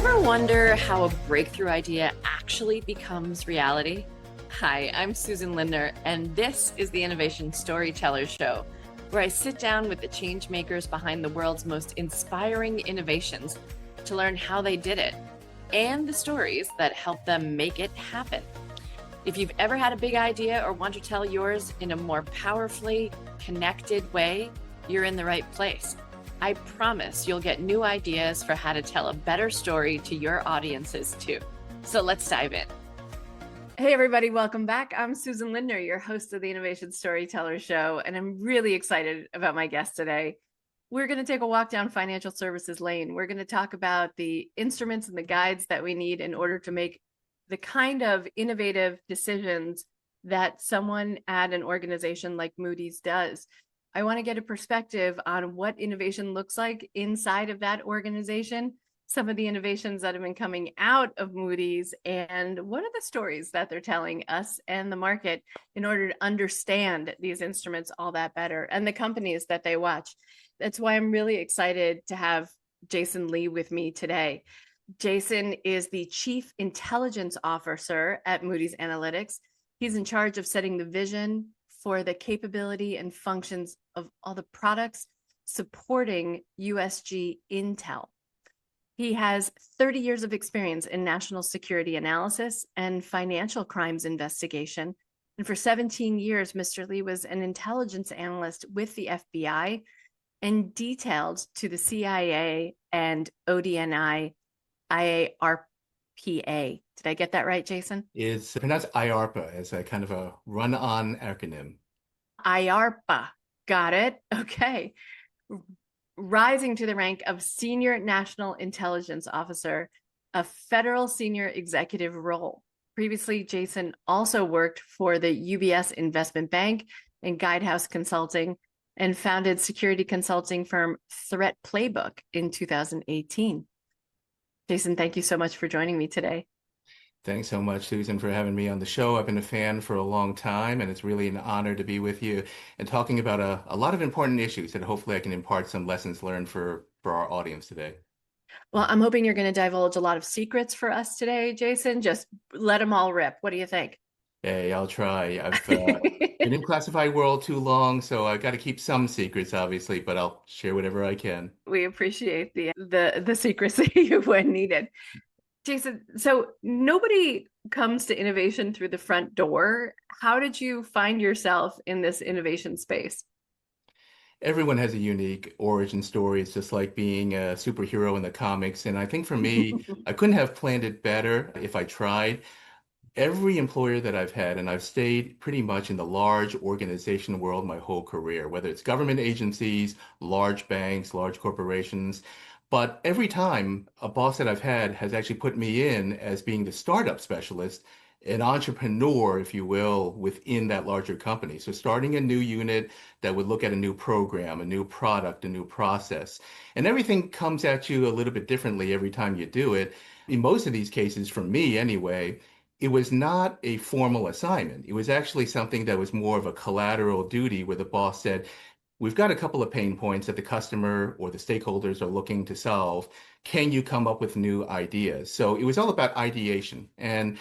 Ever wonder how a breakthrough idea actually becomes reality? Hi, I'm Susan Lindner, and this is the Innovation Storytellers Show, where I sit down with the change makers behind the world's most inspiring innovations to learn how they did it and the stories that help them make it happen. If you've ever had a big idea or want to tell yours in a more powerfully connected way, you're in the right place. I promise you'll get new ideas for how to tell a better story to your audiences too. So let's dive in. Hey everybody, welcome back. I'm Susan Lindner, your host of the Innovation Storytellers Show, and I'm really excited about my guest today. We're going to take a walk down financial services lane. We're going to talk about the instruments and the guides that we need in order to make the kind of innovative decisions that someone at an organization like Moody's does. I want to get a perspective on what innovation looks like inside of that organization, some of the innovations that have been coming out of Moody's, and what are the stories that they're telling us and the market in order to understand these instruments all that better and the companies that they watch. That's why I'm really excited to have Jason Lee with me today. Jason is the Chief Intelligence Officer at Moody's Analytics. He's in charge of setting the vision for the capability and functions of all the products supporting USG Intel. He has 30 years of experience in national security analysis and financial crimes investigation. And for 17 years, Mr. Lee was an intelligence analyst with the FBI and detailed to the CIA and ODNI IARPA. Did I get that right, Jason? It's pronounced IARPA as a kind of a run-on acronym. IARPA. Got it. Okay. Rising to the rank of Senior National Intelligence Officer, a federal senior executive role. Previously, Jason also worked for the UBS Investment Bank and Guidehouse Consulting and founded security consulting firm Threat Playbook in 2018. Jason, thank you so much for joining me today. Thanks so much, Susan, for having me on the show. I've been a fan for a long time, and it's really an honor to be with you and talking about a lot of important issues that hopefully I can impart some lessons learned for our audience today. Well, I'm hoping you're going to divulge a lot of secrets for us today, Jason. Just let them all rip. What do you think? Hey, I'll try. I've been in classified world too long, so I've got to keep some secrets, obviously, but I'll share whatever I can. We appreciate the secrecy when needed. Jason, so nobody comes to innovation through the front door. How did you find yourself in this innovation space? Everyone has a unique origin story. It's just like being a superhero in the comics. And I think for me, I couldn't have planned it better if I tried. Every employer that I've had, and I've stayed pretty much in the large organization world my whole career, whether it's government agencies, large banks, large corporations. But every time a boss that I've had has actually put me in as being the startup specialist, an entrepreneur, if you will, within that larger company. So starting a new unit that would look at a new program, a new product, a new process. And everything comes at you a little bit differently every time you do it. In most of these cases, for me anyway, it was not a formal assignment. It was actually something that was more of a collateral duty where the boss said, we've got a couple of pain points that the customer or the stakeholders are looking to solve. Can you come up with new ideas? So it was all about ideation. And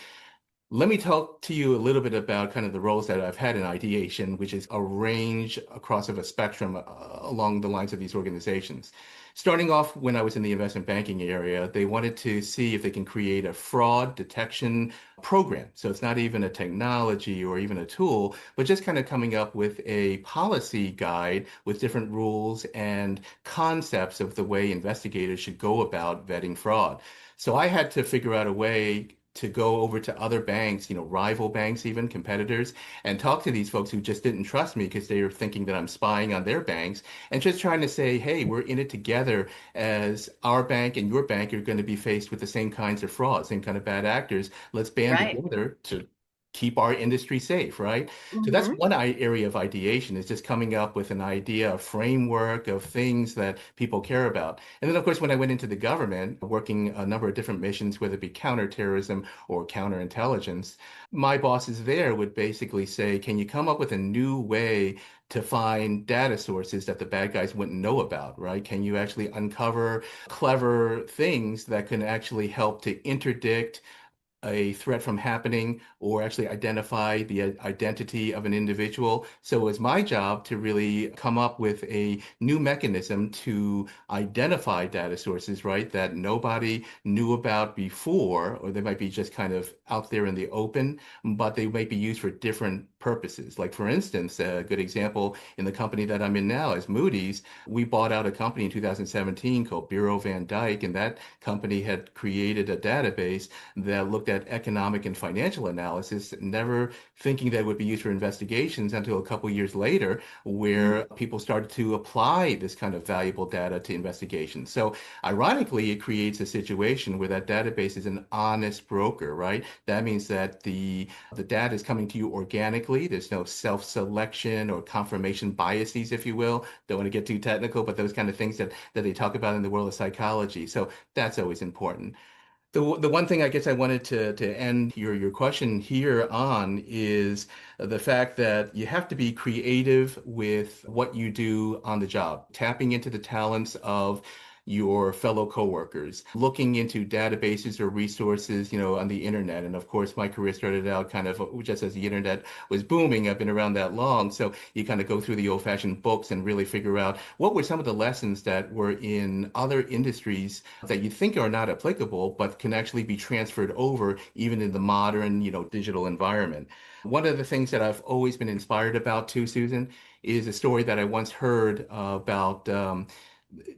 let me talk to you a little bit about kind of the roles that I've had in ideation, which is a range across of a spectrum along the lines of these organizations. Starting off when I was in the investment banking area, they wanted to see if they can create a fraud detection program. So it's not even a technology or even a tool, but just kind of coming up with a policy guide with different rules and concepts of the way investigators should go about vetting fraud. So I had to figure out a way to go over to other banks, rival banks, even competitors, and talk to these folks who just didn't trust me because they were thinking that I'm spying on their banks and just trying to say, hey, we're in it together as our bank and your bank are going to be faced with the same kinds of fraud, same kind of bad actors. Let's band Right. together to keep our industry safe, right? So that's Hmm. one area of ideation is just coming up with an idea, a framework of things that people care about. And then, of course, when I went into the government, working a number of different missions, whether it be counterterrorism or counterintelligence, my bosses there would basically say, can you come up with a new way to find data sources that the bad guys wouldn't know about, right? Can you actually uncover clever things that can actually help to interdict a threat from happening or actually identify the identity of an individual. So it was my job to really come up with a new mechanism to identify data sources, right, that nobody knew about before, or they might be just kind of out there in the open, but they might be used for different purposes. Like, for instance, a good example in the company that I'm in now is Moody's. We bought out a company in 2017 called Bureau Van Dyke, and that company had created a database that looked at economic and financial analysis, never thinking that it would be used for investigations until a couple years later, where people started to apply this kind of valuable data to investigations. So ironically, it creates a situation where that database is an honest broker, right? That means that the data is coming to you organically. There's no self-selection or confirmation biases, if you will. Don't want to get too technical, but those kind of things that they talk about in the world of psychology. So that's always important. The one thing I guess I wanted to end your question here on is the fact that you have to be creative with what you do on the job, tapping into the talents of your fellow coworkers, looking into databases or resources, on the internet. And of course, my career started out kind of just as the internet was booming. I've been around that long. So you kind of go through the old-fashioned books and really figure out what were some of the lessons that were in other industries that you think are not applicable, but can actually be transferred over even in the modern, digital environment. One of the things that I've always been inspired about too, Susan, is a story that I once heard about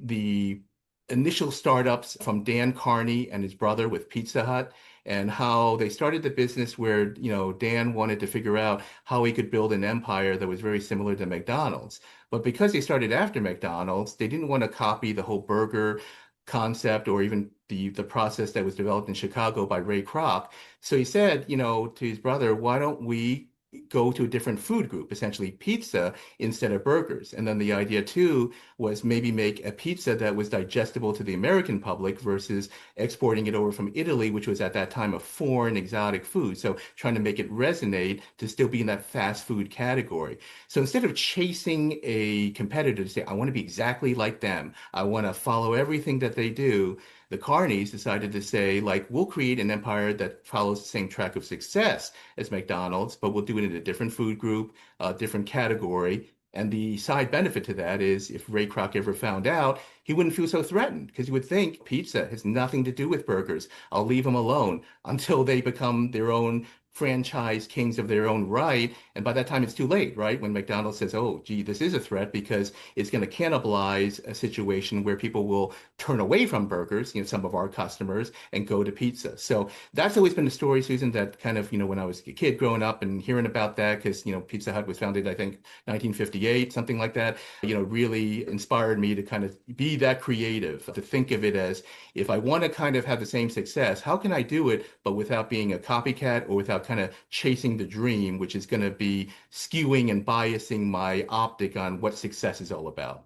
the initial startups from Dan Carney and his brother with Pizza Hut, and how they started the business where, Dan wanted to figure out how he could build an empire that was very similar to McDonald's. But because they started after McDonald's, they didn't want to copy the whole burger concept or even the process that was developed in Chicago by Ray Kroc. So he said, to his brother, why don't we go to a different food group, essentially pizza instead of burgers? And then the idea too was maybe make a pizza that was digestible to the American public versus exporting it over from Italy, which was at that time a foreign exotic food. So trying to make it resonate to still be in that fast food category. So instead of chasing a competitor to say, I want to be exactly like them, I want to follow everything that they do, the Carneys decided to say, like, we'll create an empire that follows the same track of success as McDonald's, but we'll do it in a different food group, a different category. And the side benefit to that is if Ray Kroc ever found out, he wouldn't feel so threatened because he would think pizza has nothing to do with burgers. I'll leave them alone until they become their own franchise kings of their own right. And by that time, it's too late, right? When McDonald's says, oh, gee, this is a threat because it's going to cannibalize a situation where people will turn away from burgers, some of our customers, and go to pizza. So that's always been the story, Susan, that kind of, when I was a kid growing up and hearing about that, because, Pizza Hut was founded, I think, 1958, something like that, really inspired me to kind of be that creative, to think of it as if I want to kind of have the same success, how can I do it, but without being a copycat or without kind of chasing the dream, which is going to be skewing and biasing my optic on what success is all about.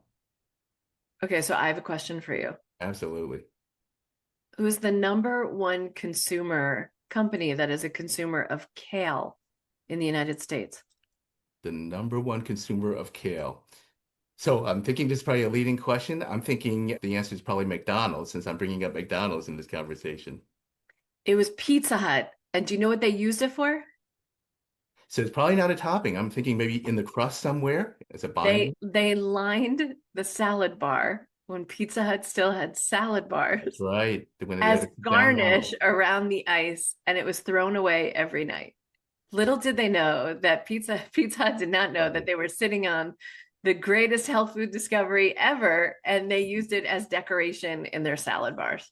Okay, so I have a question for you. Absolutely. Who's the number one consumer company that is a consumer of kale in the United States? The number one consumer of kale. So I'm thinking this is probably a leading question. I'm thinking the answer is probably McDonald's, since I'm bringing up McDonald's in this conversation. It was Pizza Hut. And do you know what they used it for? So it's probably not a topping. I'm thinking maybe in the crust somewhere as a They binding. they lined the salad bar when Pizza Hut still had salad That's bars right. When they had as to sit down on garnish them. around the ice, and it was thrown away every night. Little did they know that Pizza Hut did not know that Right. they were sitting on the greatest health food discovery ever, and they used it as decoration in their salad bars.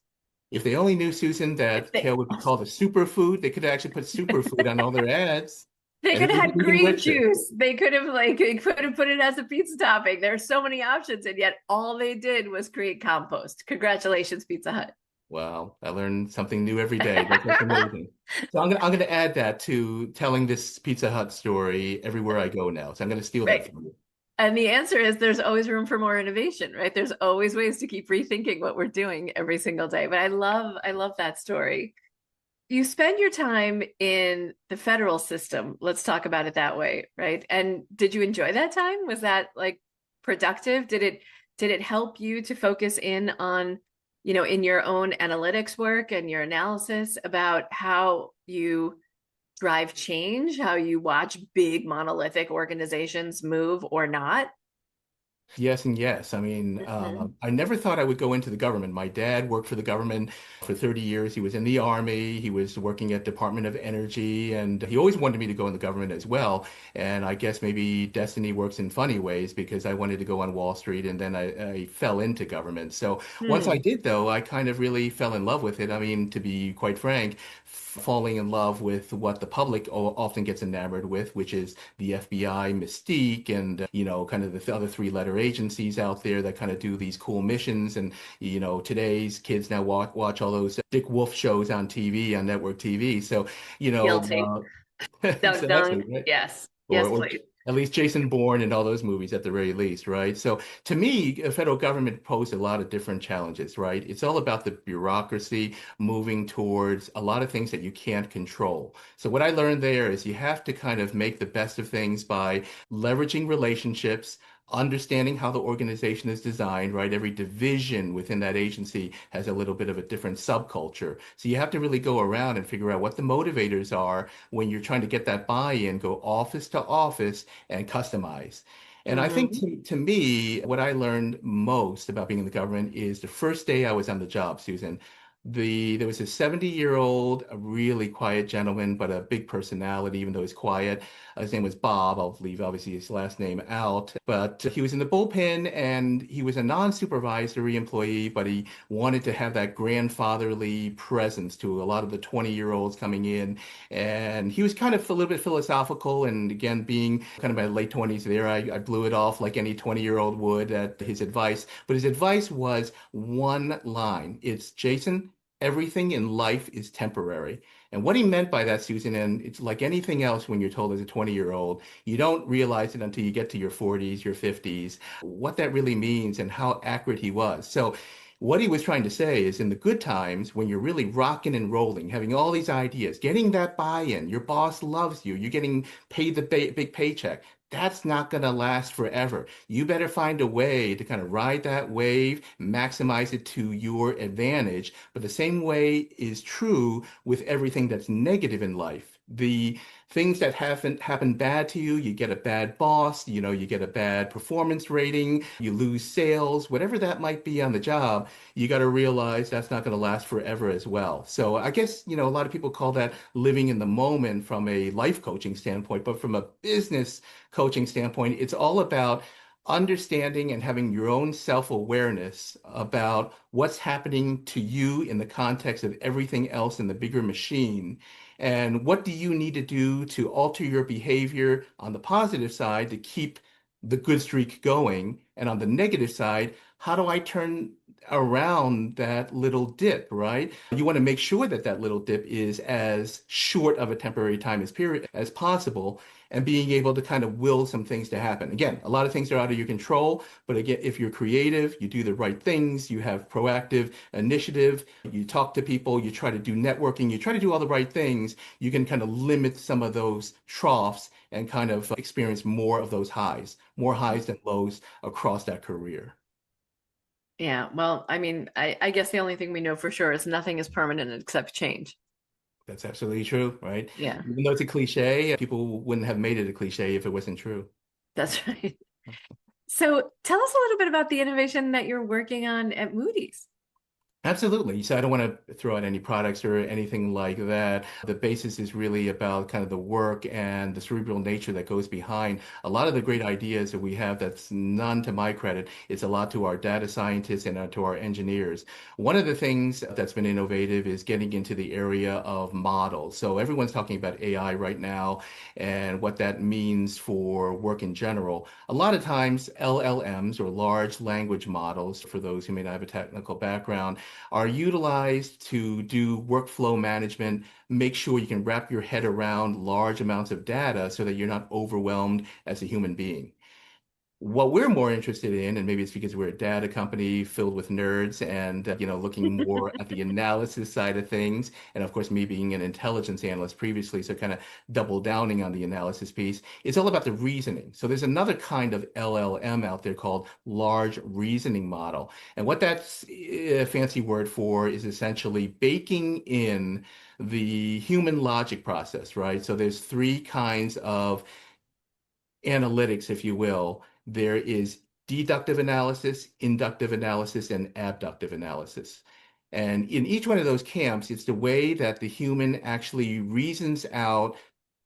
If they only knew, Susan, If that they kale would be called a superfood, they could have actually put superfood on all their ads, they and could it would have be had even green richer. juice. They could have put it as a pizza topping. There's so many options, and yet all they did was create compost. Congratulations, Pizza Hut. Wow, I learn something new every day. That's amazing. So I'm gonna add that to telling this Pizza Hut story everywhere I go now. So I'm gonna steal that Right. from you. And the answer is there's always room for more innovation, right? There's always ways to keep rethinking what we're doing every single day. But I love that story. You spend your time in the federal system. Let's talk about it that way, right? And did you enjoy that time? Was that like productive? Did it help you to focus in on, in your own analytics work and your analysis about how you drive change, how you watch big monolithic organizations move or not? Yes and yes. I mean, Mhm. I never thought I would go into the government. My dad worked for the government for 30 years. He was in the Army. He was working at Department of Energy, and he always wanted me to go in the government as well. And I guess maybe destiny works in funny ways because I wanted to go on Wall Street, and then I fell into government. So once I Hmm. did, though, I kind of really fell in love with it. I mean, to be quite frank, falling in love with what the public often gets enamored with, which is the FBI mystique and, kind of the other three-letter agencies out there that kind of do these cool missions. And, today's kids now watch all those Dick Wolf shows on TV, on network TV. So, you Guilty. know, Dun dun. exactly, right? Yes. or Yes, or please. at least Jason Bourne and all those movies at the very least, right? So to me, the federal government posed a lot of different challenges, right? It's all about the bureaucracy moving towards a lot of things that you can't control. So what I learned there is you have to kind of make the best of things by leveraging relationships, understanding how the organization is designed, right? Every division within that agency has a little bit of a different subculture. So you have to really go around and figure out what the motivators are when you're trying to get that buy-in, go office to office and customize. And I think Hmm. to me, what I learned most about being in the government is the first day I was on the job, Susan. There was a 70-year-old, a really quiet gentleman, but a big personality, even though he's quiet. His name was Bob. I'll leave obviously his last name out. But he was in the bullpen and he was a non-supervisory employee, but he wanted to have that grandfatherly presence to a lot of the 20-year-olds coming in. And he was kind of a little bit philosophical. And again, being kind of my late 20s there, I blew it off like any 20-year-old would at his advice. But his advice was one line. It's Jason, everything in life is temporary. And what he meant by that, Susan, and it's like anything else when you're told as a 20-year-old, you don't realize it until you get to your 40s, your 50s, what that really means and how accurate he was. So what he was trying to say is in the good times, when you're really rocking and rolling, having all these ideas, getting that buy-in, your boss loves you, you're getting paid the big paycheck. That's not going to last forever. You better find a way to kind of ride that wave, maximize it to your advantage. But the same way is true with everything that's negative in life. The things that happen bad to you, you get a bad boss, you get a bad performance rating, you lose sales, whatever that might be on the job, you got to realize that's not going to last forever as well. So I guess, a lot of people call that living in the moment from a life coaching standpoint, but from a business coaching standpoint, it's all about understanding and having your own self-awareness about what's happening to you in the context of everything else in the bigger machine. And what do you need to do to alter your behavior on the positive side to keep the good streak going? And on the negative side, how do I turn around that little dip, right? You want to make sure that that little dip is as short of a temporary time as period as possible and being able to kind of will some things to happen. Again, a lot of things are out of your control, but again, if you're creative, you do the right things, you have proactive initiative, you talk to people, you try to do networking, you try to do all the right things, you can kind of limit some of those troughs and kind of experience more of those highs, more highs than lows across that career. Yeah. Well, I mean, I guess the only thing we know for sure is nothing is permanent except change. That's absolutely true, right? Yeah, Even though it's a cliche, people wouldn't have made it a cliche if it wasn't true. that's right. So tell us a little bit about the innovation that you're working on at Moody's. Absolutely. So I don't want to throw out any products or anything like that. The basis is really about kind of the work and the cerebral nature that goes behind a lot of the great ideas that we have. That's none to my credit. It's a lot to our data scientists and to our engineers. One of the things that's been innovative is getting into the area of models. So everyone's talking about AI right now and what that means for work in general. A lot of times LLMs or large language models, for those who may not have a technical background, are utilized to do workflow management, make sure you can wrap your head around large amounts of data so that you're not overwhelmed as a human being. What we're more interested in, and maybe it's because we're a data company filled with nerds and looking more at the analysis side of things, and of course me being an intelligence analyst previously, so kind of double downing on the analysis piece, it's all about the reasoning. So there's another kind of LLM out there called large reasoning model, and what that's a fancy word for is essentially baking in the human logic process, right? So there's three kinds of analytics, if you will. There is deductive analysis, inductive analysis, and abductive analysis. And in each one of those camps, it's the way that the human actually reasons out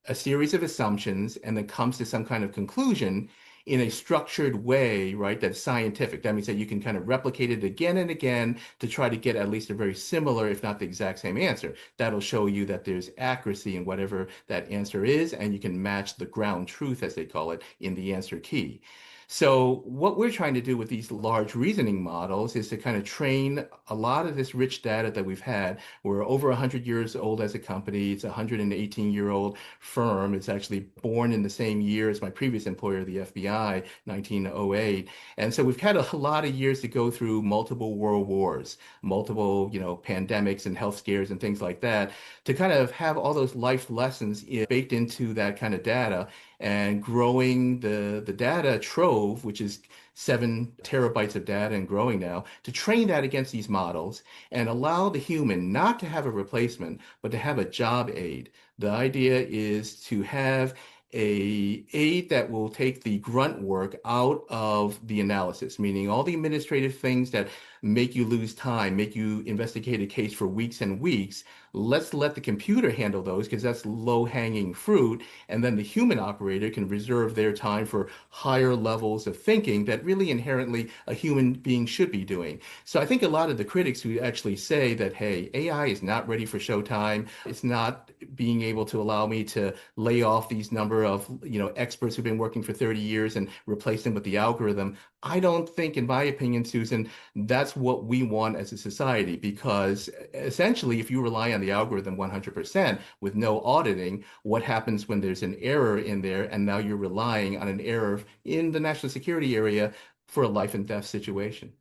a series of assumptions and then comes to some kind of conclusion in a structured way, right? That's scientific. That means that you can kind of replicate it again and again to try to get at least a very similar, if not the exact same answer. That'll show you that there's accuracy in whatever that answer is, and you can match the ground truth, as they call it, in the answer key. So what we're trying to do with these large reasoning models is to kind of train a lot of this rich data that we've had. We're over 100 years old as a company. It's a 118-year-old firm. It's actually born in the same year as my previous employer, the FBI, 1908. And so we've had a lot of years to go through multiple world wars, multiple, pandemics and health scares and things like that, to kind of have all those life lessons baked into that kind of data and growing the data trove, which is 7 terabytes of data and growing now, to train that against these models and allow the human not to have a replacement, but to have a job aid. The idea is to have a aid that will take the grunt work out of the analysis, meaning all the administrative things that make you lose time, make you investigate a case for weeks and weeks. Let's let the computer handle those because that's low-hanging fruit. And then the human operator can reserve their time for higher levels of thinking that really inherently a human being should be doing. So I think a lot of the critics who actually say that, hey, AI is not ready for showtime, it's not being able to allow me to lay off these number of experts who've been working for 30 years and replace them with the algorithm. I don't think, in my opinion, Susan, that's what we want as a society, because essentially, if you rely on the algorithm 100% with no auditing, what happens when there's an error in there and now you're relying on an error in the national security area for a life and death situation?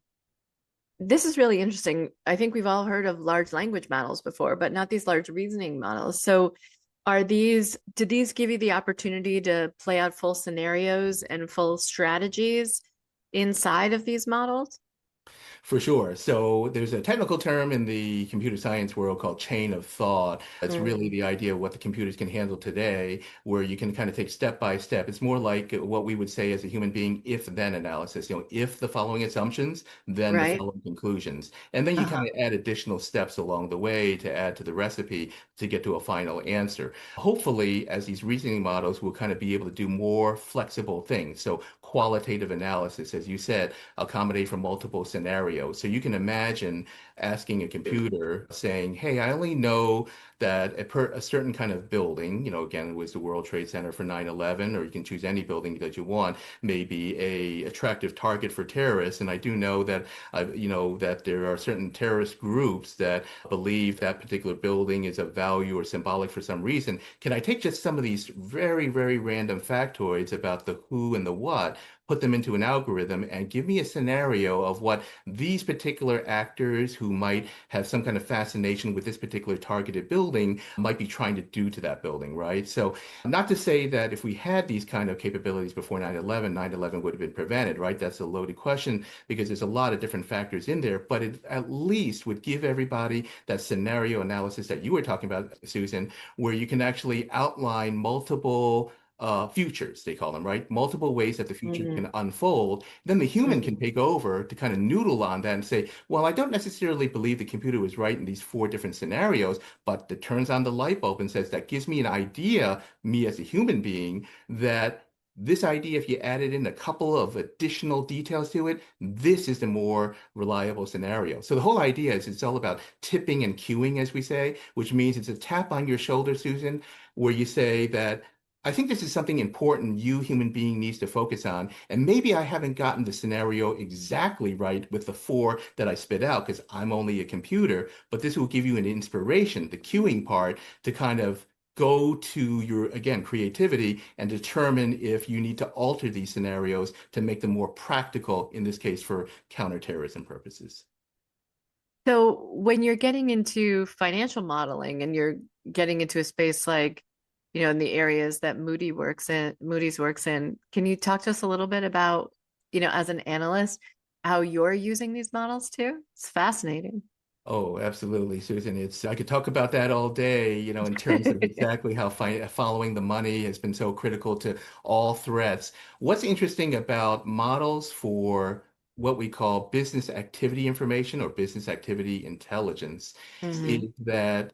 This is really interesting. I think we've all heard of large language models before, but not these large reasoning models. So did these give you the opportunity to play out full scenarios and full strategies inside of these models? For sure. So there's a technical term in the computer science world called chain of thought. That's really Mm, the idea of what the computers can handle today, where you can kind of take step by step. It's more like what we would say as a human being, if-then analysis. If the following assumptions, then the right? following conclusions. And then you kind Uh-huh. of add additional steps along the way to add to the recipe to get to a final answer. Hopefully, as these reasoning models will kind of be able to do more flexible things. So qualitative analysis, as you said, accommodate for multiple scenarios. So you can imagine asking a computer saying, hey, I only know that a certain kind of building, again, it was the World Trade Center for 9/11, or you can choose any building that you want, may be a attractive target for terrorists. And I do know that, that there are certain terrorist groups that believe that particular building is of value or symbolic for some reason. Can I take just some of these very, very random factoids about the who and the what, put them into an algorithm and give me a scenario of what these particular actors who might have some kind of fascination with this particular targeted building might be trying to do to that building, right? So not to say that if we had these kind of capabilities before 9/11, 9/11 would have been prevented, right? That's a loaded question because there's a lot of different factors in there, but it at least would give everybody that scenario analysis that you were talking about, Susan, where you can actually outline multiple futures, they call them, right? Multiple ways that the future Mhm, can unfold. Then the human can mhm. take over to kind of noodle on that and say, well, I don't necessarily believe the computer was right in these 4 different scenarios, but it turns on the light bulb and says, that gives me an idea, me as a human being, that this idea, if you added in a couple of additional details to it, this is the more reliable scenario. So the whole idea is it's all about tipping and cueing, as we say, which means it's a tap on your shoulder, Susan, where you say that I think this is something important you human being needs to focus on. And maybe I haven't gotten the scenario exactly right with the four that I spit out because I'm only a computer, but this will give you an inspiration, the cueing part, to kind of go to your, again, creativity and determine if you need to alter these scenarios to make them more practical, in this case, for counterterrorism purposes. So when you're getting into financial modeling and you're getting into a space like, in the areas that Moody's works in, can you talk to us a little bit about, as an analyst, how you're using these models too? It's fascinating. Oh, absolutely, Susan. I could talk about that all day, in terms of exactly how following the money has been so critical to all threats. What's interesting about models for what we call business activity information or business activity intelligence Hmm. is that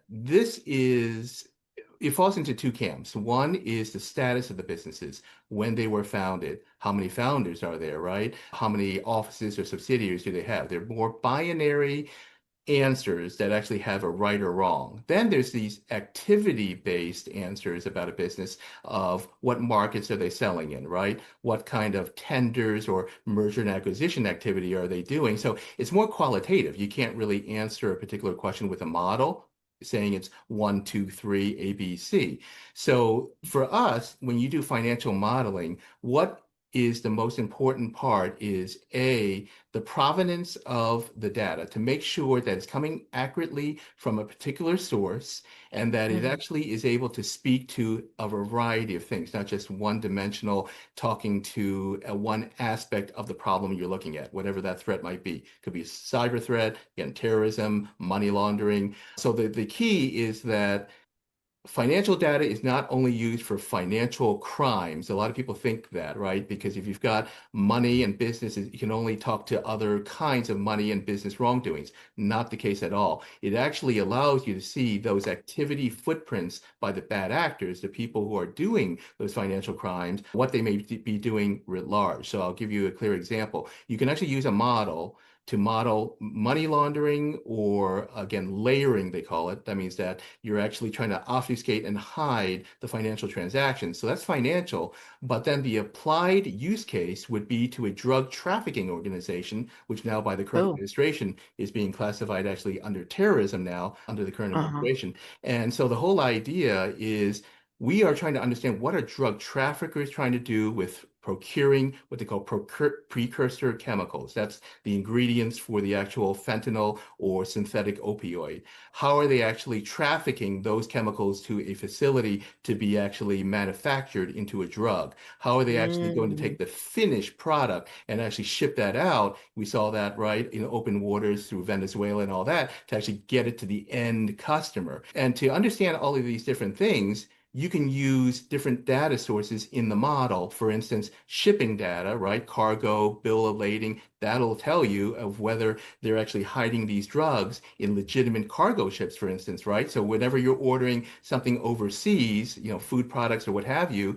it falls into two camps. One is the status of the businesses, when they were founded, how many founders are there, right? How many offices or subsidiaries do they have? They're more binary answers that actually have a right or wrong. Then there's these activity-based answers about a business of what markets are they selling in, right? What kind of tenders or merger and acquisition activity are they doing? So it's more qualitative. You can't really answer a particular question with a model saying it's one, two, three, A, B, C. So for us, when you do financial modeling, what is the most important part is A, the provenance of the data to make sure that it's coming accurately from a particular source and that it Hmm. actually is able to speak to a variety of things, not just one dimensional, talking to one aspect of the problem you're looking at, whatever that threat might be. It could be a cyber threat, again, terrorism, money laundering. So the key is that financial data is not only used for financial crimes. A lot of people think that, right? Because if you've got money and business, you can only talk to other kinds of money and business wrongdoings. Not the case at all. It actually allows you to see those activity footprints by the bad actors, the people who are doing those financial crimes, what they may be doing writ large. So I'll give you a clear example. You can actually use a model to model money laundering or, again, layering, they call it. That means that you're actually trying to obfuscate and hide the financial transactions. So that's financial. But then the applied use case would be to a drug trafficking organization, which now by the current Oh, administration is being classified actually under terrorism now, under the current uh-huh. administration. And so the whole idea is we are trying to understand what are drug traffickers trying to do with procuring what they call precursor chemicals. That's the ingredients for the actual fentanyl or synthetic opioid. How are they actually trafficking those chemicals to a facility to be actually manufactured into a drug? How are they actually going to Mm. take the finished product and actually ship that out? We saw that, right, in open waters through Venezuela and all that to actually get it to the end customer. And to understand all of these different things, you can use different data sources in the model. For instance, shipping data, right? Cargo, bill of lading, that'll tell you of whether they're actually hiding these drugs in legitimate cargo ships, for instance, right? So whenever you're ordering something overseas, food products or what have you,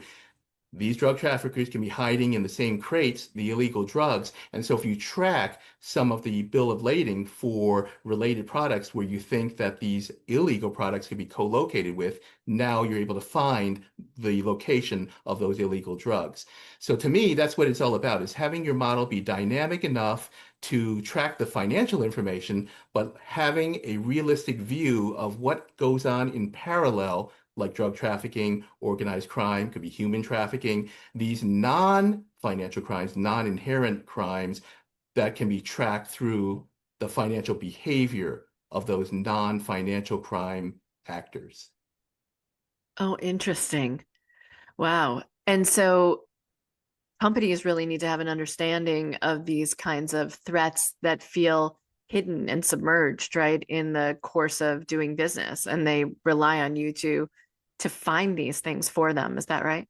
these drug traffickers can be hiding in the same crates the illegal drugs. And so if you track some of the bill of lading for related products where you think that these illegal products could be co-located with, now you're able to find the location of those illegal drugs. So to me, that's what it's all about, is having your model be dynamic enough to track the financial information, but having a realistic view of what goes on in parallel, like drug trafficking, organized crime, could be human trafficking, these non-financial crimes, non-inherent crimes that can be tracked through the financial behavior of those non-financial crime actors. Oh, interesting. Wow. And so companies really need to have an understanding of these kinds of threats that feel hidden and submerged, right, in the course of doing business, and they rely on you to find these things for them. Is that right?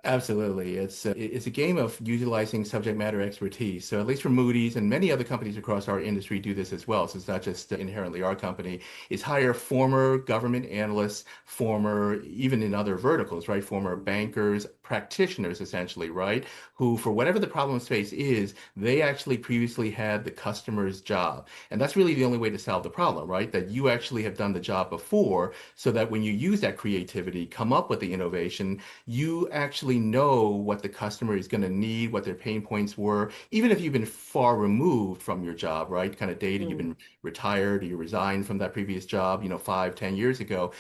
Absolutely. It's a game of utilizing subject matter expertise. So at least for Moody's and many other companies across our industry do this as well. So it's not just inherently our company. It's hire former government analysts, former, even in other verticals, right? Former bankers, practitioners, essentially, right? Who, for whatever the problem space is, they actually previously had the customer's job. And that's really the only way to solve the problem, right? That you actually have done the job before, so that when you use that creativity, come up with the innovation, you actually know what the customer is going to need, what their pain points were, even if you've been far removed from your job, right? Kind of dated, you've been retired, or you resigned from that previous job, 5, 10 years ago.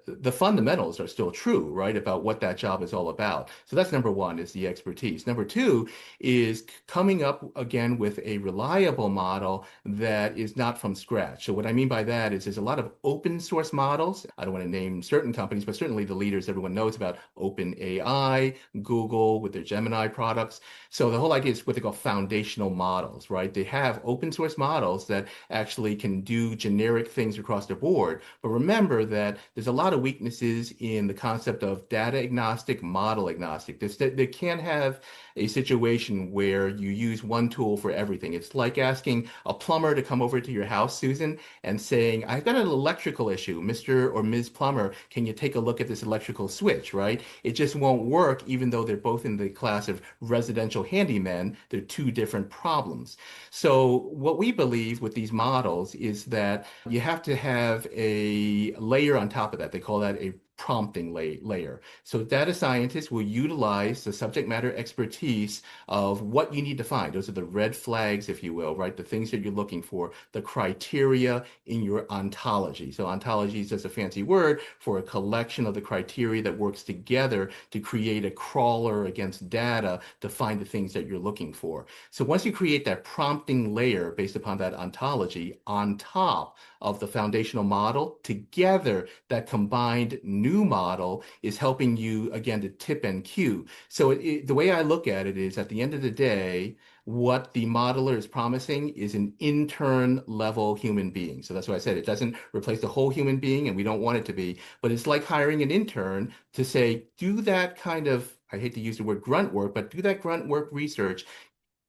The fundamentals are still true, right? About what that job is all about. So that's number one, is the expertise. Number two is coming up again with a reliable model that is not from scratch. So what I mean by that is there's a lot of open source models. I don't want to name certain companies, but certainly the leaders everyone knows about: OpenAI, Google with their Gemini products. So the whole idea is what they call foundational models, right? They have open source models that actually can do generic things across the board. But remember that there's a lot of weaknesses in the concept of data agnostic, model agnostic. They can't have a situation where you use one tool for everything. It's like asking a plumber to come over to your house, Susan, and saying, I've got an electrical issue. Mr. or Ms. Plumber, can you take a look at this electrical switch, right? It just won't work, even though they're both in the class of residential handymen. They're two different problems. So what we believe with these models is that you have to have a layer on top of that. They call that a prompting layer. So data scientists will utilize the subject matter expertise of what you need to find. Those are the red flags, if you will, right? The things that you're looking for, the criteria in your ontology. So ontology is just a fancy word for a collection of the criteria that works together to create a crawler against data to find the things that you're looking for. So once you create that prompting layer based upon that ontology on top of the foundational model, together that combined new model is helping you, again, to tip and cue. So the way I look at it is, at the end of the day, what the modeler is promising is an intern level human being. So that's why I said it doesn't replace the whole human being, and we don't want it to be, but it's like hiring an intern to say, do that kind of, I hate to use the word grunt work, but do that grunt work research.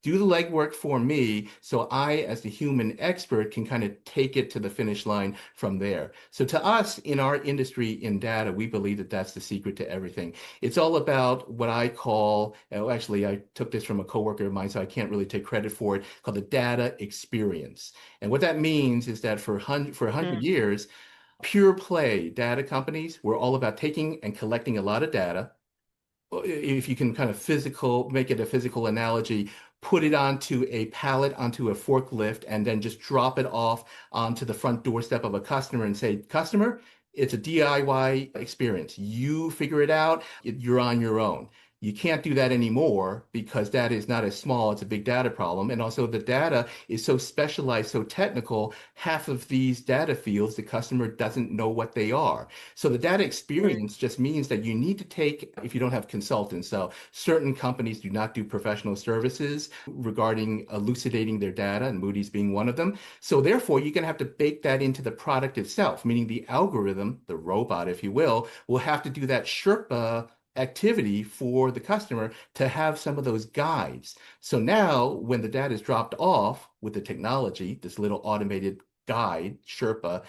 Do the legwork for me, so I, as the human expert, can kind of take it to the finish line from there. So to us, in our industry, in data, we believe that that's the secret to everything. It's all about what I call, actually, I took this from a coworker of mine, so I can't really take credit for it, called the data experience. And what that means is that for 100 years, pure play data companies were all about taking and collecting a lot of data. If you can kind of make it a physical analogy, put it onto a pallet, onto a forklift, and then just drop it off onto the front doorstep of a customer and say, customer, it's a DIY experience. You figure it out. You're on your own. You can't do that anymore, because data is not as small. It's a big data problem. And also the data is so specialized, so technical, half of these data fields, the customer doesn't know what they are. So the data experience just means that you need to take, if you don't have consultants, so certain companies do not do professional services regarding elucidating their data, and Moody's being one of them. So therefore, you're going to have to bake that into the product itself, meaning the algorithm, the robot, if you will have to do that Sherpa activity for the customer to have some of those guides. So now when the data is dropped off with the technology, this little automated guide, Sherpa,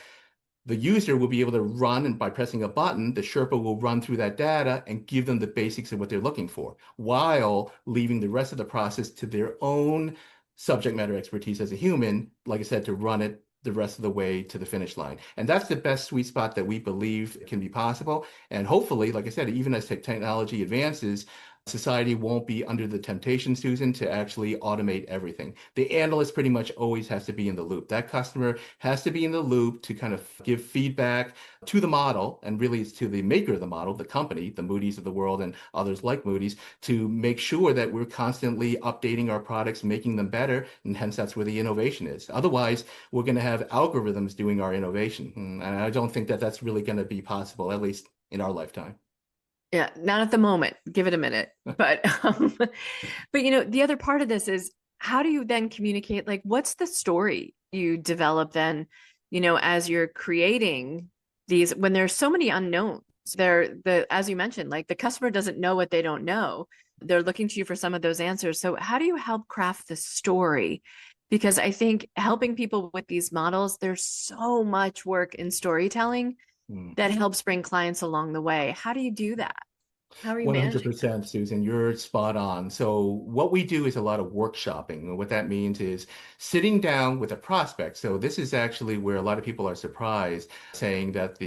the user will be able to run, and by pressing a button, the Sherpa will run through that data and give them the basics of what they're looking for, while leaving the rest of the process to their own subject matter expertise as a human, like I said, to run it the rest of the way to the finish line. And that's the best sweet spot that we believe can be possible. And hopefully, like I said, even as technology advances, society won't be under the temptation, Susan, to actually automate everything. The analyst pretty much always has to be in the loop. That customer has to be in the loop to kind of give feedback to the model, and really it's to the maker of the model, the company, the Moody's of the world and others like Moody's, to make sure that we're constantly updating our products, making them better, and hence that's where the innovation is. Otherwise, we're going to have algorithms doing our innovation. And I don't think that that's really going to be possible, at least in our lifetime. Yeah, not at the moment. Give it a minute. But the other part of this is, how do you then communicate? Like, what's the story you develop then, as you're creating these, when there's so many unknowns? As you mentioned, like, the customer doesn't know what they don't know. They're looking to you for some of those answers. So how do you help craft the story? Because I think helping people with these models, there's so much work in storytelling that helps bring clients along the way. How do you do that? How are you managing that? 100%, Susan, you're spot on. So what we do is a lot of workshopping. And what that means is sitting down with a prospect. So this is actually where a lot of people are surprised, saying that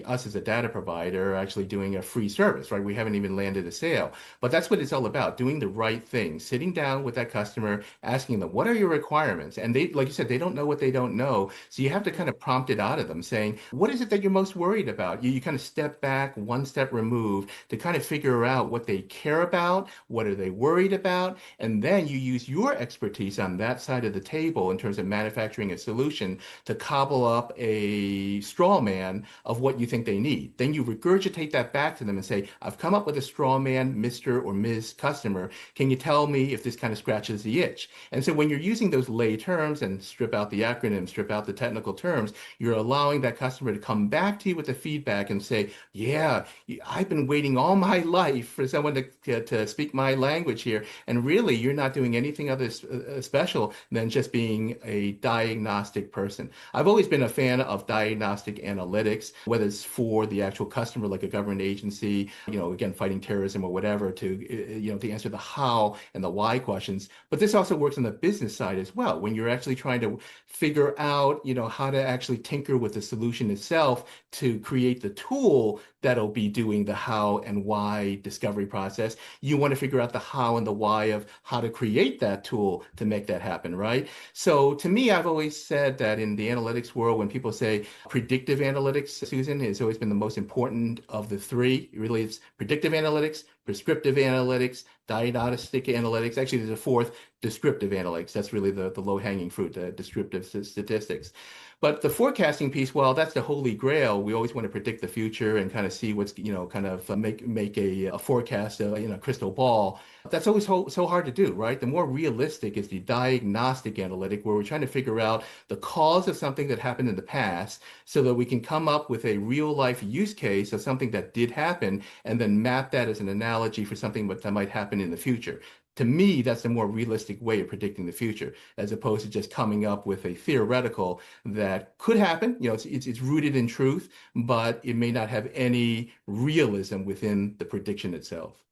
us as a data provider are actually doing a free service, right? We haven't even landed a sale. But that's what it's all about, doing the right thing, sitting down with that customer, asking them, what are your requirements? And they, like you said, they don't know what they don't know. So you have to kind of prompt it out of them, saying, what is it that you're most worried about? You kind of step back, one step removed to kind of figure out what they care about, what are they worried about, and then you use your expertise on that side of the table in terms of manufacturing a solution to cobble up a straw man of what you think they need. Then you regurgitate that back to them and say, I've come up with a straw man, Mr. or Ms. Customer. Can you tell me if this kind of scratches the itch? And so when you're using those lay terms and strip out the acronyms, strip out the technical terms, you're allowing that customer to come back to you with the feedback and say, yeah, I've been waiting all my life for someone to speak my language here. And really, you're not doing anything other special than just being a diagnostic person. I've always been a fan of diagnostic analytics, whether it's for the actual customer, like a government agency, again, fighting terrorism or whatever, to answer the how and the why questions. But this also works on the business side as well. When you're actually trying to figure out, how to actually tinker with the solution itself to create the tool that'll be doing the how and why discovery process. You want to figure out the how and the why of how to create that tool to make that happen, right? So to me, I've always said that in the analytics world, when people say predictive analytics, Susan, has always been the most important of the three. Really, it's predictive analytics, prescriptive analytics, diagnostic analytics. Actually, there's a fourth, descriptive analytics. That's really the low-hanging fruit, the descriptive statistics. But the forecasting piece, well, that's the holy grail. We always want to predict the future and kind of see what's, kind of make a forecast, crystal ball. That's always so hard to do, right? The more realistic is the diagnostic analytic, where we're trying to figure out the cause of something that happened in the past so that we can come up with a real life use case of something that did happen and then map that as an analogy for something that might happen in the future. To me, that's the more realistic way of predicting the future, as opposed to just coming up with a theoretical that could happen. It's rooted in truth, but it may not have any realism within the prediction itself.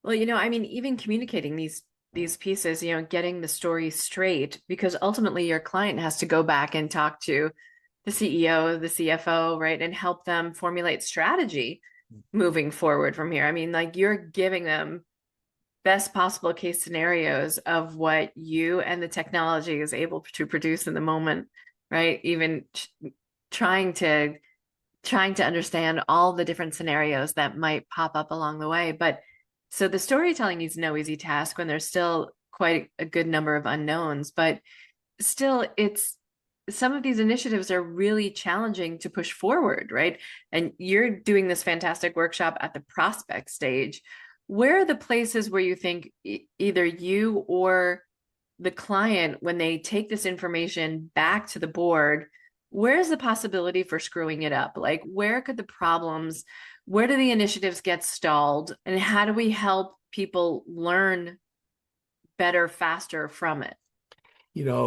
Well, I mean, even communicating these pieces, getting the story straight, because ultimately your client has to go back and talk to the CEO, the CFO, right, and help them formulate strategy moving forward from here. I mean, like, you're giving them best possible case scenarios of what you and the technology is able to produce in the moment, right? Even trying to understand all the different scenarios that might pop up along the way. But so the storytelling is no easy task when there's still quite a good number of unknowns, but still some of these initiatives are really challenging to push forward, right? And you're doing this fantastic workshop at the prospect stage. Where are the places where you think either you or the client, when they take this information back to the board, where's the possibility for screwing it up? Like, where do the initiatives get stalled? And how do we help people learn better, faster from it?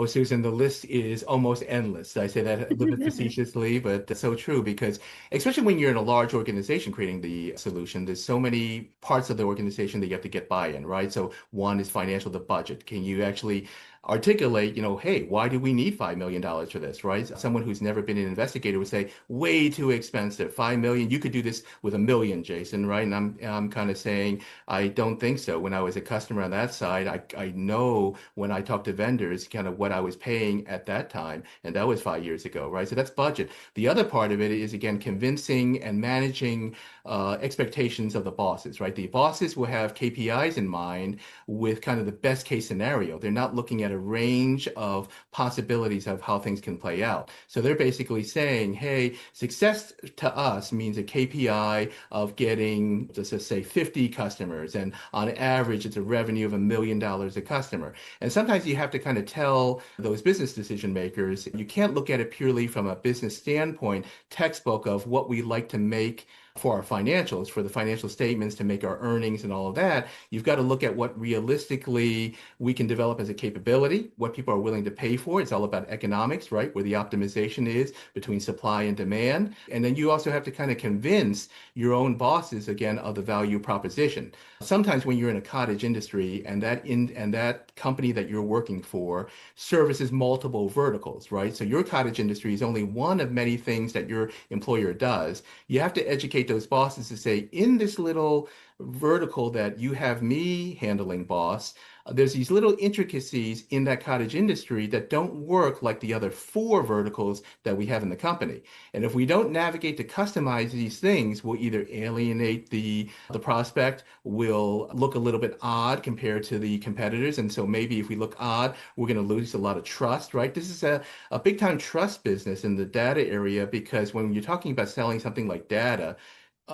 Susan, the list is almost endless. I say that a little bit facetiously, but that's so true because especially when you're in a large organization creating the solution, there's so many parts of the organization that you have to get buy-in, right? So one is financial, the budget. Can you actually articulate, hey, why do we need $5 million for this, right? Someone who's never been an investigator would say, way too expensive, 5 million. You could do this with 1 million, Jason, right? And I'm kind of saying, I don't think so. When I was a customer on that side, I know when I talk to vendors, kind of what I was paying at that time. And that was 5 years ago, right? So that's budget. The other part of it is, again, convincing and managing expectations of the bosses, right? The bosses will have KPIs in mind with kind of the best case scenario. They're not looking at a range of possibilities of how things can play out. So they're basically saying, hey, success to us means a KPI of getting, let's just say, 50 customers. And on average, it's a revenue of $1 million a customer. And sometimes you have to kind of tell those business decision makers, you can't look at it purely from a business standpoint, textbook of what we like to make for our financials, for the financial statements to make our earnings and all of that, you've got to look at what realistically we can develop as a capability, what people are willing to pay for. It's all about economics, right? Where the optimization is between supply and demand. And then you also have to kind of convince your own bosses, again, of the value proposition. Sometimes when you're in a cottage industry and that company that you're working for services multiple verticals, right? So your cottage industry is only one of many things that your employer does. You have to educate those bosses to say, in this little vertical that you have me handling, boss, there's these little intricacies in that cottage industry that don't work like the other four verticals that we have in the company. And if we don't navigate to customize these things, we'll either alienate the prospect, will look a little bit odd compared to the competitors. And so maybe if we look odd, we're going to lose a lot of trust, right? This is a big time trust business in the data area, because when you're talking about selling something like data,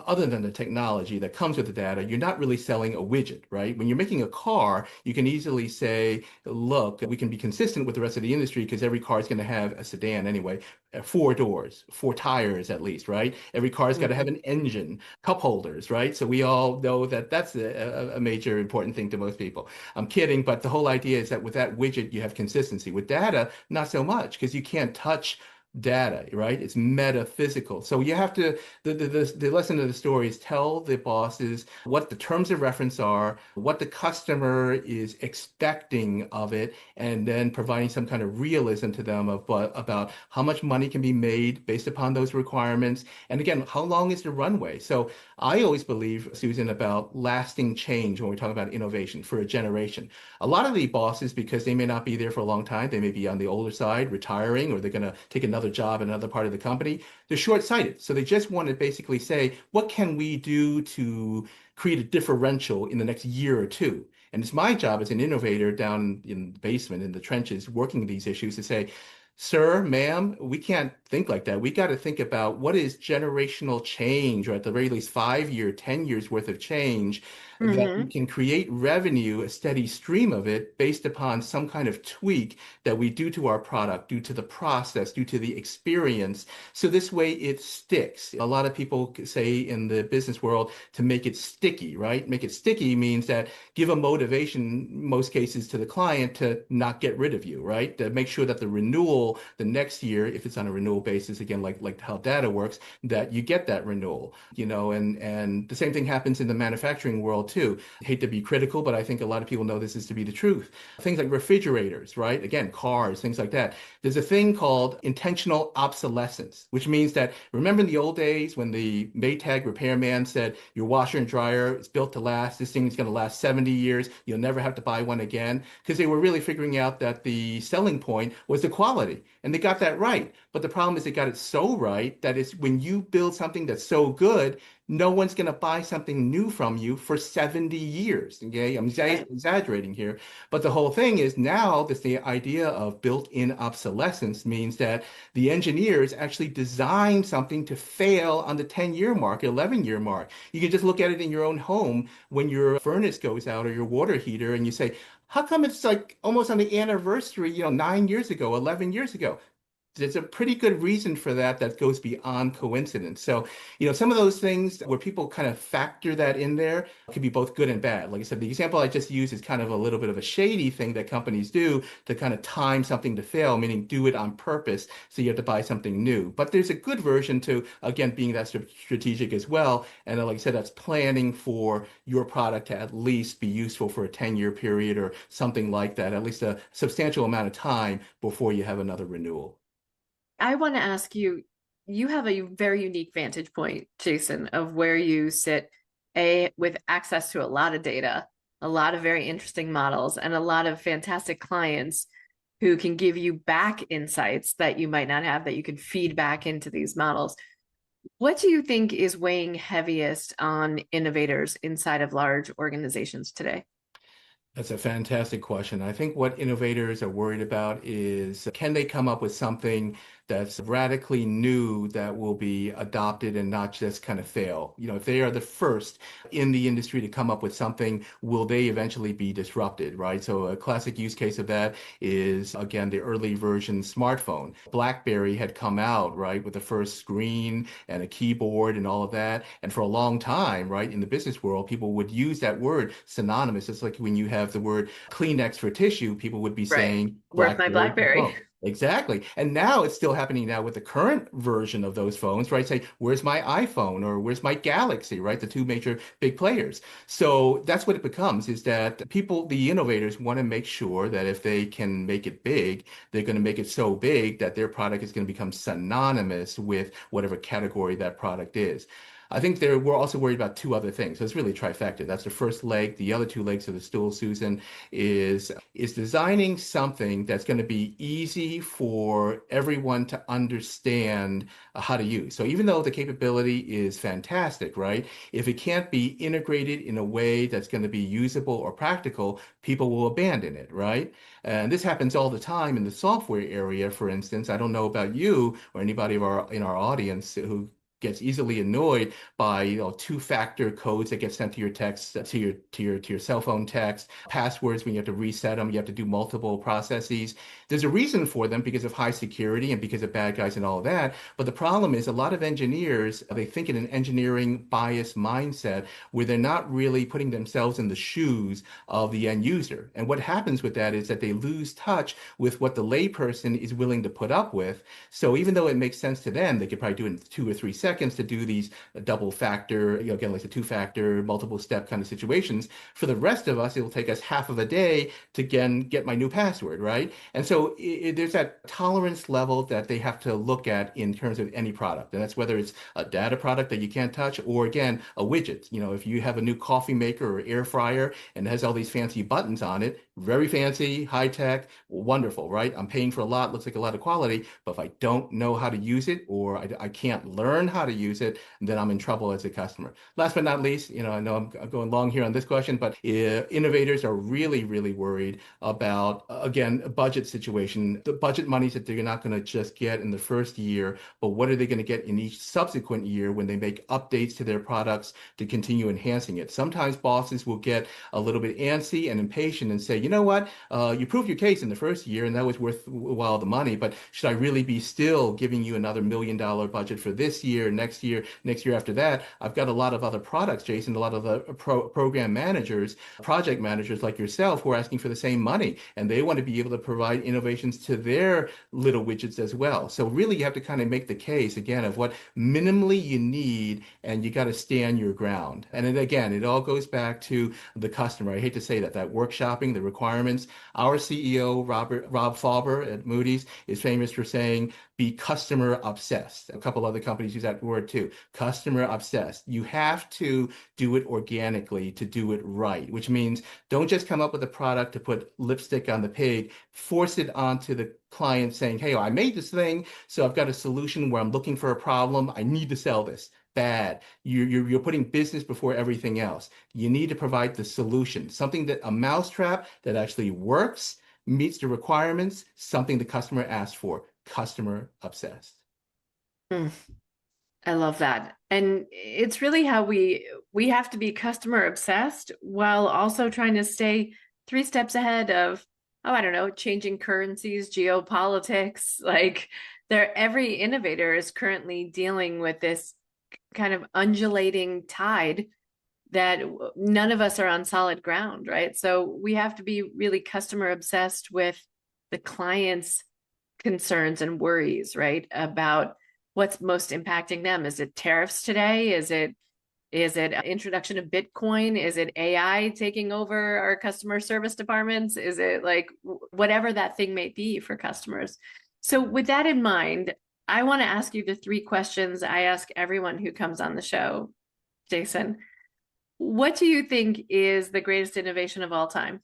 other than the technology that comes with the data, you're not really selling a widget, right? When you're making a car, you can easily say, look, we can be consistent with the rest of the industry because every car is going to have a sedan anyway, four doors, four tires at least, right? Every car's got to have an engine, cup holders, right? So we all know that that's a major important thing to most people. I'm kidding, but the whole idea is that with that widget, you have consistency. With data, not so much, because you can't touch data, right? It's metaphysical. So you have to, the lesson of the story is tell the bosses what the terms of reference are, what the customer is expecting of it, and then providing some kind of realism to them about how much money can be made based upon those requirements. And again, how long is the runway? So I always believe, Susan, about lasting change when we're talking about innovation for a generation. A lot of the bosses, because they may not be there for a long time, they may be on the older side, retiring, or they're going to take another job in another part of the company. They're short-sighted. So they just want to basically say, what can we do to create a differential in the next year or two? And it's my job as an innovator down in the basement, in the trenches, working these issues to say, sir, ma'am, we can't think like that. We got to think about what is generational change, or at the very least 5 year, 10 years worth of change, that we can create revenue, a steady stream of it based upon some kind of tweak that we do to our product, due to the process, due to the experience. So this way it sticks. A lot of people say in the business world to make it sticky, right? Make it sticky means that give a motivation, most cases, to the client to not get rid of you, right? To make sure that the renewal the next year, if it's on a renewal basis, again, like how data works, that you get that renewal, and the same thing happens in the manufacturing world too. I hate to be critical, but I think a lot of people know this is to be the truth. Things like refrigerators, right? Again, cars, things like that. There's a thing called intentional obsolescence, which means that, remember in the old days when the Maytag repairman said, your washer and dryer is built to last, this thing is going to last 70 years, you'll never have to buy one again, because they were really figuring out that the selling point was the quality. And they got that right. But the problem is they got it so right that it's when you build something that's so good, no one's going to buy something new from you for 70 years. Okay, I'm exaggerating here, but the whole thing is now this the idea of built-in obsolescence means that the engineers actually design something to fail on the 10-year mark, 11-year mark. You can just look at it in your own home when your furnace goes out or your water heater, and you say, how come it's like almost on the anniversary, 9 years ago, 11 years ago? There's a pretty good reason for that that goes beyond coincidence. So, some of those things where people kind of factor that in there could be both good and bad. Like I said, the example I just used is kind of a little bit of a shady thing that companies do to kind of time something to fail, meaning do it on purpose. So you have to buy something new. But there's a good version to, again, being that strategic as well. And like I said, that's planning for your product to at least be useful for a 10-year period or something like that, at least a substantial amount of time before you have another renewal. I want to ask you, you have a very unique vantage point, Jason, of where you sit, with access to a lot of data, a lot of very interesting models, and a lot of fantastic clients who can give you back insights that you might not have, that you can feed back into these models. What do you think is weighing heaviest on innovators inside of large organizations today? That's a fantastic question. I think what innovators are worried about is, can they come up with something that's radically new that will be adopted and not just kind of fail? If they are the first in the industry to come up with something, will they eventually be disrupted, right? So a classic use case of that is, again, the early version smartphone. BlackBerry had come out, right, with the first screen and a keyboard and all of that. And for a long time, right, in the business world, people would use that word synonymous. It's like when you have the word Kleenex for tissue, people would be Right. saying Where's my BlackBerry for BlackBerry? phone. Exactly. And now it's still happening now with the current version of those phones, right? Say, where's my iPhone or where's my Galaxy, right? The two major big players. So that's what it becomes, is that people, the innovators, want to make sure that if they can make it big, they're going to make it so big that their product is going to become synonymous with whatever category that product is. I think we're also worried about two other things. So it's really trifecta. That's the first leg. The other two legs of the stool, Susan, is designing something that's going to be easy for everyone to understand how to use. So even though the capability is fantastic, right? If it can't be integrated in a way that's going to be usable or practical, people will abandon it, right? And this happens all the time in the software area, for instance. I don't know about you or anybody in our audience who gets easily annoyed by two-factor codes that get sent to your text to your cell phone text, passwords when you have to reset them, you have to do multiple processes. There's a reason for them because of high security and because of bad guys and all of that. But the problem is a lot of engineers, they think in an engineering bias mindset where they're not really putting themselves in the shoes of the end user. And what happens with that is that they lose touch with what the layperson is willing to put up with. So even though it makes sense to them, they could probably do it in 2 or 3 seconds to do these double factor, again, like the two-factor, multiple step kind of situations. For the rest of us, it'll take us half of a day to again get my new password, right? And so there's that tolerance level that they have to look at in terms of any product. And that's whether it's a data product that you can't touch or, again, a widget. If you have a new coffee maker or air fryer and it has all these fancy buttons on it, very fancy, high tech, wonderful, right? I'm paying for a lot, looks like a lot of quality, but if I don't know how to use it or I can't learn how to use it, then I'm in trouble as a customer. Last but not least, I know I'm going long here on this question, but innovators are really, really worried about, again, a budget situation, the budget monies that they're not going to just get in the first year, but what are they going to get in each subsequent year when they make updates to their products to continue enhancing it? Sometimes bosses will get a little bit antsy and impatient and say, you know what, you proved your case in the first year and that was worthwhile the money, but should I really be still giving you another $1 million budget for this year, next year after that? I've got a lot of other products, Jason, a lot of the program managers, project managers like yourself who are asking for the same money, and they want to be able to provide innovations to their little widgets as well. So really you have to kind of make the case, again, of what minimally you need, and you got to stand your ground. And then again, it all goes back to the customer. I hate to say that workshopping, the requirements. Our CEO, Rob Fauber at Moody's, is famous for saying, be customer obsessed. A couple other companies use that word too, customer obsessed. You have to do it organically to do it right, which means don't just come up with a product to put lipstick on the pig, force it onto the client saying, hey, I made this thing, so I've got a solution where I'm looking for a problem. I need to sell this. Bad. You're putting business before everything else. You need to provide the solution, something that a mousetrap that actually works, meets the requirements, something the customer asked for. Customer obsessed. I love that. And it's really how we have to be customer obsessed while also trying to stay 3 steps ahead of, I don't know, changing currencies, geopolitics. Like every innovator is currently dealing with this kind of undulating tide that none of us are on solid ground, right? So we have to be really customer obsessed with the client's concerns and worries, right? About what's most impacting them. Is it tariffs today? Is it introduction of Bitcoin? Is it AI taking over our customer service departments? Is it like whatever that thing may be for customers? So with that in mind, I want to ask you the 3 questions I ask everyone who comes on the show. Jason, what do you think is the greatest innovation of all time?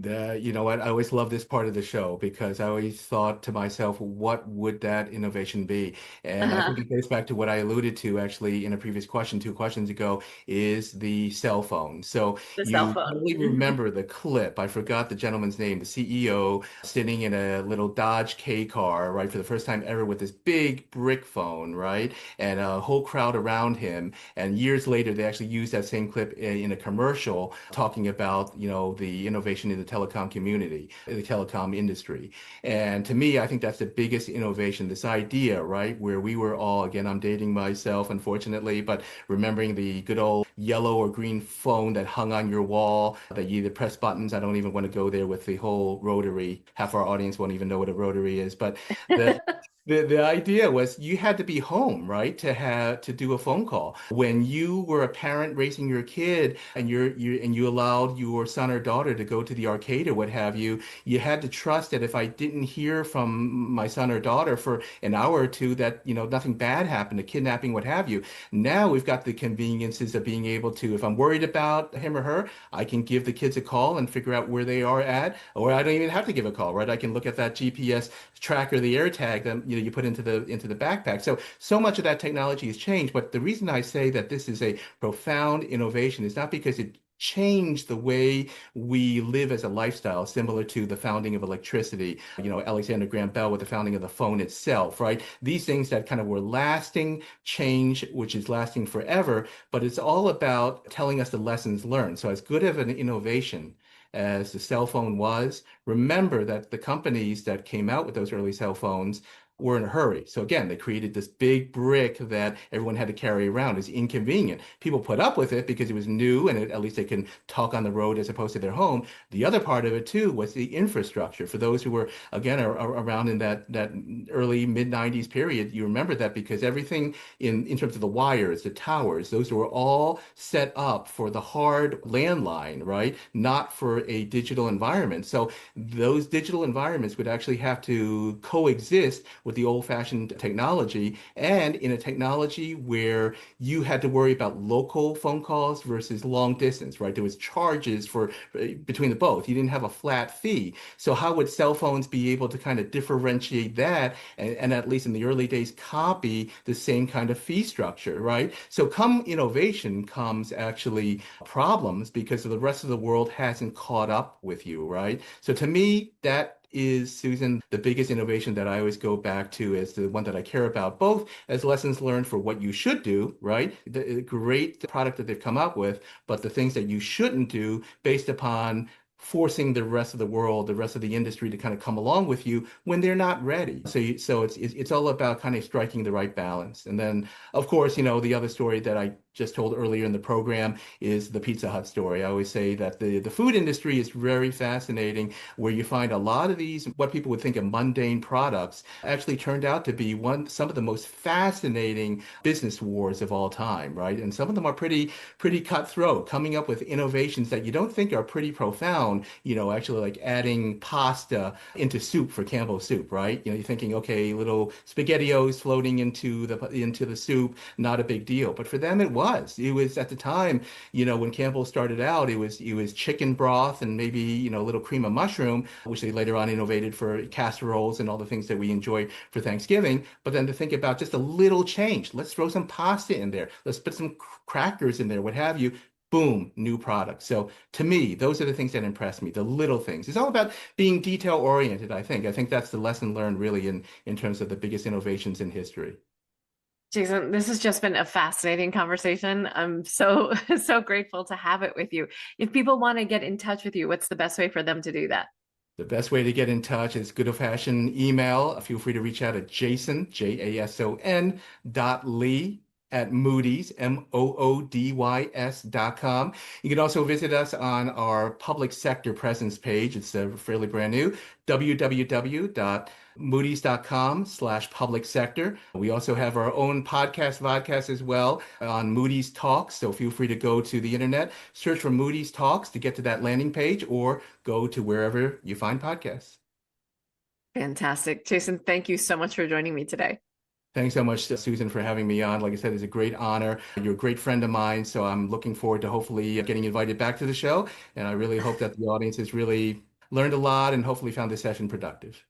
You know what? I always love this part of the show because I always thought to myself, what would that innovation be? And I think it goes back to what I alluded to actually in a previous question, 2 questions ago, is the cell phone. So The cell you phone. probably remember the clip. I forgot the gentleman's name, the CEO sitting in a little Dodge K car, right, for the first time ever with this big brick phone, right? And a whole crowd around him. And years later, they actually used that same clip in a commercial talking about, the innovation in the telecom community, the telecom industry. And to me, I think that's the biggest innovation, this idea, right, where we were all, again, I'm dating myself, unfortunately, but remembering the good old yellow or green phone that hung on your wall, that you either press buttons. I don't even want to go there with the whole rotary. Half our audience won't even know what a rotary is, but the the idea was you had to be home, right, to do a phone call. When you were a parent raising your kid and you allowed your son or daughter to go to the arcade or what have you, you had to trust that if I didn't hear from my son or daughter for an hour or two, that nothing bad happened, a kidnapping, what have you. Now we've got the conveniences of being able to, if I'm worried about him or her, I can give the kids a call and figure out where they are at, or I don't even have to give a call, right? I can look at that GPS tracker, the air tag that you put into the backpack. So much of that technology has changed. But the reason I say that this is a profound innovation is not because it changed the way we live as a lifestyle, similar to the founding of electricity, Alexander Graham Bell with the founding of the phone itself, right? These things that kind of were lasting change, which is lasting forever, but it's all about telling us the lessons learned. So as good of an innovation as the cell phone was, remember that the companies that came out with those early cell phones were in a hurry. So again, they created this big brick that everyone had to carry around. It's inconvenient. People put up with it because it was new and at least they can talk on the road as opposed to their home. The other part of it too was the infrastructure. For those who were, again, around in that early mid 90s period, you remember that because everything in terms of the wires, the towers, those were all set up for the hard landline, right? Not for a digital environment. So those digital environments would actually have to coexist with the old-fashioned technology and in a technology where you had to worry about local phone calls versus long distance, right? There was charges for between the both. You didn't have a flat fee. So how would cell phones be able to kind of differentiate that and at least in the early days copy the same kind of fee structure, right? So come innovation comes actually problems because the rest of the world hasn't caught up with you, right? So to me, that is, Susan, the biggest innovation that I always go back to as the one that I care about, both as lessons learned for what you should do, right? The great product that they've come up with, but the things that you shouldn't do based upon forcing the rest of the world, the rest of the industry to kind of come along with you when they're not ready. So it's all about kind of striking the right balance. And then, of course, the other story that I just told earlier in the program is the Pizza Hut story. I always say that the food industry is very fascinating, where you find a lot of these, what people would think of mundane products, actually turned out to be some of the most fascinating business wars of all time, right? And some of them are pretty cutthroat, coming up with innovations that you don't think are pretty profound, actually like adding pasta into soup for Campbell's soup, right? You're thinking, okay, little SpaghettiOs floating into the soup, not a big deal. But for them, it was. It was at the time, when Campbell started out, it was chicken broth and maybe, a little cream of mushroom, which they later on innovated for casseroles and all the things that we enjoy for Thanksgiving. But then to think about just a little change, let's throw some pasta in there. Let's put some crackers in there, what have you. Boom, new product. So to me, those are the things that impress me, the little things. It's all about being detail oriented, I think. I think that's the lesson learned really in terms of the biggest innovations in history. Jason, this has just been a fascinating conversation. I'm so, so grateful to have it with you. If people want to get in touch with you, what's the best way for them to do that? The best way to get in touch is good old-fashioned email. Feel free to reach out at Jason, Jason, .lee at Moody's, MOODYS.com. You can also visit us on our public sector presence page. It's fairly brand new, www.moodys.com/public sector. We also have our own vodcast as well on Moody's Talks. So feel free to go to the internet, search for Moody's Talks to get to that landing page, or go to wherever you find podcasts. Fantastic. Jason, thank you so much for joining me today. Thanks so much, Susan, for having me on. Like I said, it's a great honor. You're a great friend of mine, so I'm looking forward to hopefully getting invited back to the show. And I really hope that the audience has really learned a lot and hopefully found this session productive.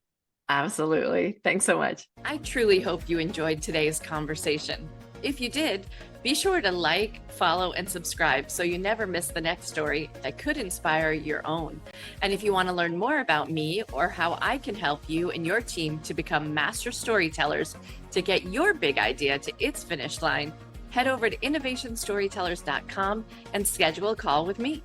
Absolutely. Thanks so much. I truly hope you enjoyed today's conversation. If you did, be sure to like, follow, and subscribe so you never miss the next story that could inspire your own. And if you want to learn more about me or how I can help you and your team to become master storytellers to get your big idea to its finish line, head over to innovationstorytellers.com and schedule a call with me.